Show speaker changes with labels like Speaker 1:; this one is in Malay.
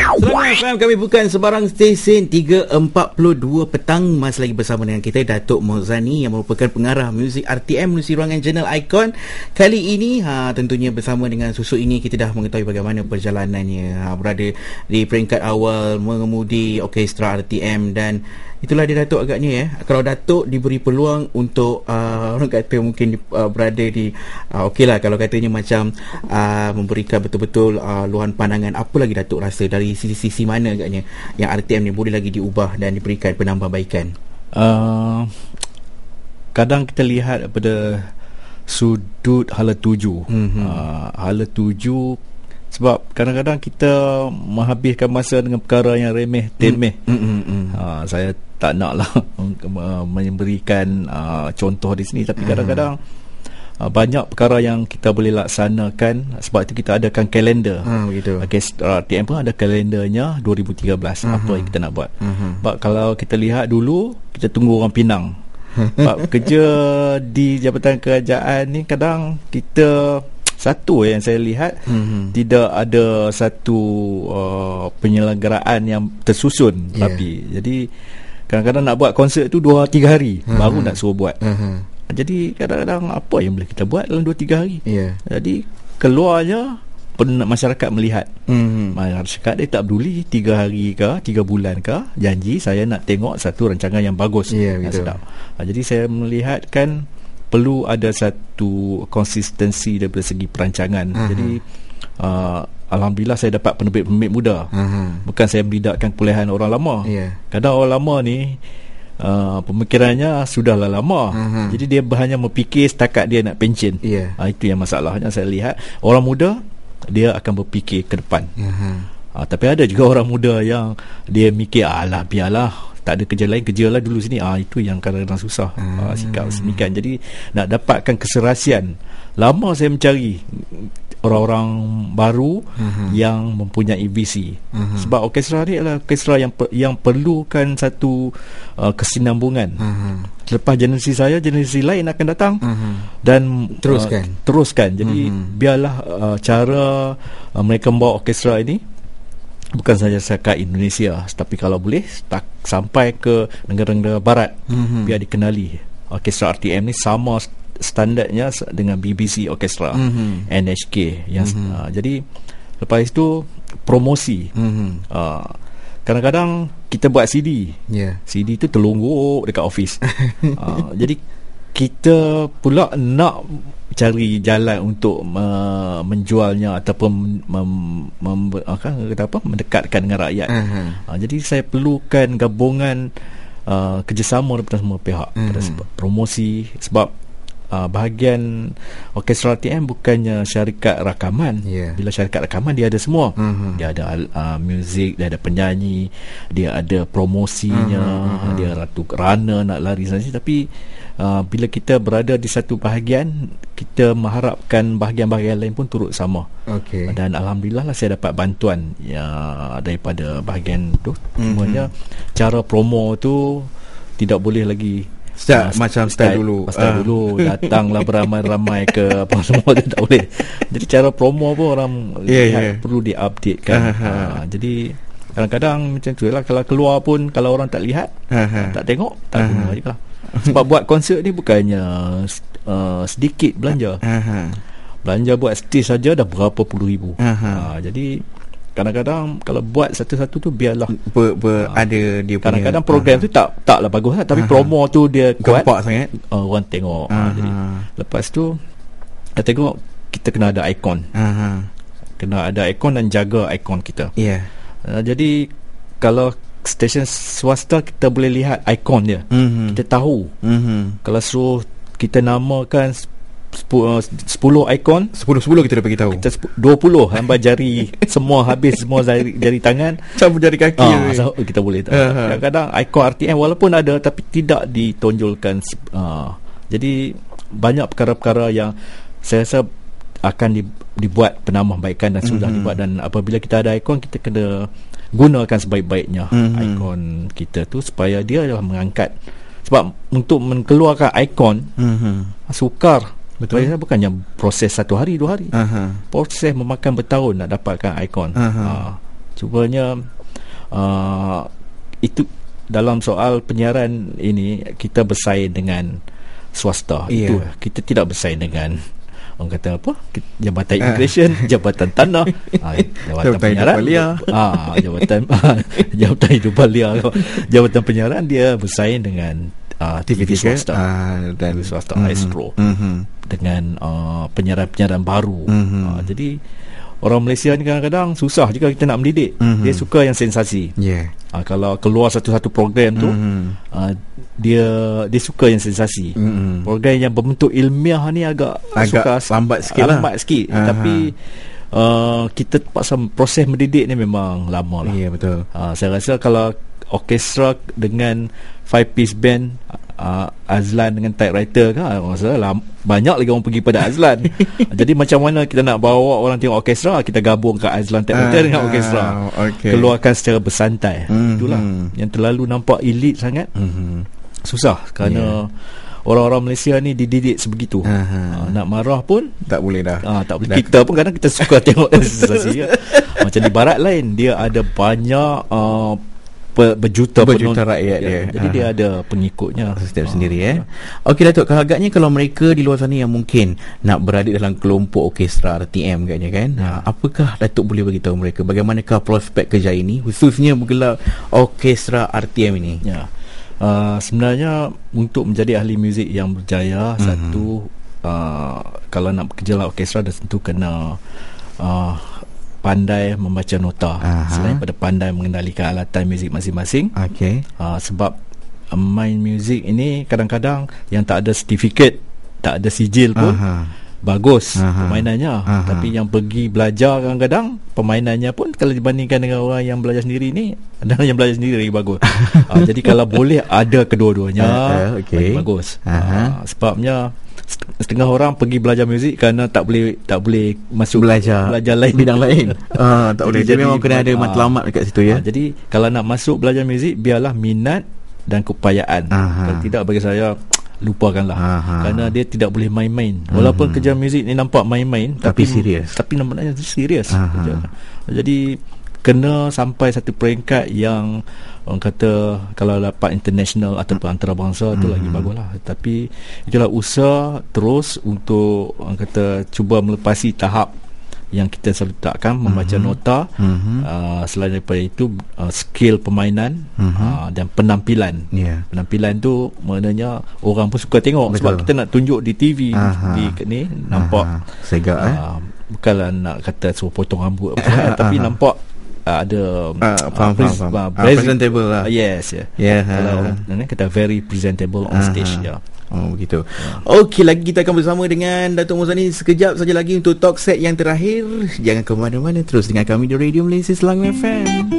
Speaker 1: Serangan FM, kami bukan sebarang stesen. 3.42 petang, masih lagi bersama dengan kita Datuk Mozani yang merupakan pengarah muzik RTM menerusi ruangan Jurnal Icon. Kali ini tentunya bersama dengan Susuk ini kita dah mengetahui bagaimana perjalanannya, berada di peringkat awal mengemudi orkestra RTM. Dan itulah dia Datuk agaknya ya. Kalau Datuk diberi peluang untuk orang kata mungkin berada di okeylah kalau katanya macam memberikan betul-betul luahan pandangan, apa lagi Datuk rasa dari sisi mana agaknya yang RTM ni boleh lagi diubah dan diberikan penambahbaikan?
Speaker 2: Kadang kita lihat pada sudut hala tuju. Hala tuju, sebab kadang-kadang kita menghabiskan masa dengan perkara yang remeh temeh. Saya tak naklah memberikan contoh di sini, tapi kadang-kadang banyak perkara yang kita boleh laksanakan. Sebab itu kita adakan kalender. Orkestra RTM pun ada kalendernya 2013, apa yang kita nak buat. Sebab kalau kita lihat dulu, kita tunggu orang Pinang. Sebab kerja di Jabatan Kerajaan ni kadang kita satu yang saya lihat, tidak ada satu penyelenggaraan yang tersusun. Tapi jadi kadang-kadang nak buat konsert tu 2-3 hari baru nak suruh buat. Jadi kadang-kadang apa yang boleh kita buat dalam 2-3 hari. Jadi keluarnya masyarakat melihat. Masyarakat dia tak peduli 3 hari ke 3 bulan ke, janji saya nak tengok satu rancangan yang bagus, yang sedap. Jadi saya melihatkan perlu ada satu konsistensi daripada segi perancangan. Jadi alhamdulillah saya dapat penerbit-penerbit muda. Bukan saya melidakkan kebolehan orang lama. Kadang orang lama ni pemikirannya sudahlah lama. Jadi dia hanya berfikir setakat dia nak pencen. Itu yang masalahnya saya lihat. Orang muda dia akan berfikir ke depan. Tapi ada juga orang muda yang dia mikir alah biarlah, tak ada kerja lain, kerjalah dulu sini. Itu yang kadang-kadang susah sikap semikian. Jadi nak dapatkan keserasian, lama saya mencari orang-orang baru yang mempunyai visi. Sebab orkestra ni adalah orkestra yang perlukan satu kesinambungan. Lepas generasi saya, generasi lain akan datang dan teruskan. Jadi biarlah cara mereka membawa orkestra ini bukan saja setakat Indonesia, tapi kalau boleh sampai ke negara-negara barat, biar dikenali orkestra RTM ni sama standardnya dengan BBC Orkestra, NHK yang jadi lepas itu promosi. Kadang-kadang kita buat CD. CD tu terlonggok dekat office. Jadi kita pula nak cari jalan untuk menjualnya ataupun mendekatkan dengan rakyat. Jadi saya perlukan gabungan kerjasama daripada semua pihak pada promosi. Sebab bahagian orkestra RTM bukannya syarikat rakaman. Bila syarikat rakaman dia ada semua. Dia ada muzik, dia ada penyanyi, dia ada promosinya, dia ratu runner nak lari sana. Tapi bila kita berada di satu bahagian, kita mengharapkan bahagian-bahagian lain pun turut sama. Dan alhamdulillah lah saya dapat bantuan daripada bahagian tu. Semuanya cara promo tu tidak boleh lagi
Speaker 1: macam style dulu.
Speaker 2: Datanglah beramai-ramai ke apa semua tu tak boleh. Jadi cara promo pun orang perlu di-updatekan. Jadi kadang-kadang macam tu lah, kalau keluar pun kalau orang tak lihat, tak tengok, tak guna juga lah. Sebab buat konsert ni bukannya sedikit belanja. Belanja buat stage saja dah berapa puluh ribu. Jadi kadang-kadang kalau buat satu-satu tu biarlah
Speaker 1: ada dia punya,
Speaker 2: kadang-kadang program tu taklah bagus lah, tapi promo tu dia kuat,
Speaker 1: gempak sangat,
Speaker 2: orang tengok. Jadi lepas tu kita tengok, kita kena ada ikon. Kena ada ikon dan jaga ikon kita. Jadi kalau stesen swasta kita boleh lihat ikon dia. Kita tahu. Kalau suruh kita namakan 10 ikon, 10 kita dah bagi tahu. Kita 20 hamba jari semua habis, semua jari tangan, campur jari kaki. Kita boleh tahu. Kadang-kadang ikon RTM walaupun ada tapi tidak ditonjolkan. Jadi banyak perkara-perkara yang saya rasa akan dibuat penambahbaikan dan sudah dibuat. Dan apabila kita ada ikon, kita kena gunakan sebaik-baiknya ikon kita tu supaya dia adalah mengangkat. Sebab untuk mengeluarkan ikon sukar. Betul. Bukannya proses 1 hari 2 hari. Proses memakan bertahun nak dapatkan ikon. Cumanya itu dalam soal penyiaran ini kita bersaing dengan swasta. Itu kita tidak bersaing dengan orang kata apa, Jabatan Immigration, Jabatan Tanah, Jabatan Penyiaran, Jabatan Hidup Balia. Jabatan Penyiaran dia bersaing dengan TV swasta dan swasta Astro dengan penyiaran-penyiaran baru. Jadi orang Malaysia ni kadang-kadang susah jika kita nak mendidik. Dia suka yang sensasi. Kalau keluar satu-satu program tu, dia suka yang sensasi. Program yang berbentuk ilmiah ni agak suka
Speaker 1: lambat sikit lah.
Speaker 2: Tapi kita terpaksa proses mendidik ni memang lama lah.
Speaker 1: Betul.
Speaker 2: Saya rasa kalau orkestra dengan 5-piece band, Azlan dengan typewriter kan, masalah banyak lagi orang pergi pada Azlan. Jadi macam mana kita nak bawa orang tengok orkestra, kita gabungkan Azlan typewriter dengan orkestra, keluarkan secara bersantai. Itulah yang terlalu nampak elit sangat. Susah kerana orang-orang Malaysia ni dididik sebegitu. Nak marah pun tak boleh dah. Tak boleh. Kita pun kadang kita suka tengok sensasi. Macam di barat lain, dia ada banyak berjuta rakyat dia. Jadi dia ada pengikutnya
Speaker 1: setiap sendiri. Okey Datuk, agaknya kalau mereka di luar sana yang mungkin nak berada dalam kelompok orkestra RTM agaknya kan, apakah Datuk boleh beritahu mereka bagaimanakah prospek kerja ini, khususnya menggelar orkestra RTM ini?
Speaker 2: Sebenarnya untuk menjadi ahli muzik yang berjaya, satu, kalau nak bekerja dalam orkestra dah tentu kena pandai membaca nota. Selain pada pandai mengendalikan alatan muzik masing-masing. Sebab main muzik ini kadang-kadang yang tak ada sertifikat, tak ada sijil pun bagus permainannya. Tapi yang pergi belajar kadang-kadang permainannya pun kalau dibandingkan dengan orang yang belajar sendiri ni, ada yang belajar sendiri lagi bagus. Jadi kalau boleh ada kedua-duanya, lagi bagus. Sebabnya setengah orang pergi belajar muzik kerana tak boleh masuk belajar lain, bidang lain.
Speaker 1: Tak boleh. Jadi memang kena ada matlamat dekat situ ya.
Speaker 2: Jadi kalau nak masuk belajar muzik, biarlah minat dan keupayaan. Kalau tidak, bagi saya lupakanlah. Kerana dia tidak boleh main-main. Walaupun kerja muzik ni nampak main-main, tapi serius. Tapi nampaknya serius. Jadi kena sampai satu peringkat yang orang kata kalau dapat international ataupun antarabangsa tu lagi baguslah. Tapi itulah usaha terus untuk orang kata cuba melepasi tahap yang kita selalu letakkan, membaca nota. Selain daripada itu skill permainan dan penampilan. Penampilan tu maknanya orang pun suka tengok. Betul. Sebab kita nak tunjuk di TV ni nampak segak bukanlah nak kata suruh potong rambut tapi nampak ada
Speaker 1: presentable lah.
Speaker 2: Kalau kata very presentable on stage.
Speaker 1: Begitu. Okey, lagi kita akan bersama dengan Datuk Mozani sekejap saja lagi untuk talk set yang terakhir. Jangan ke mana-mana, terus dengan kami di Radio Malaysia Selangor FM.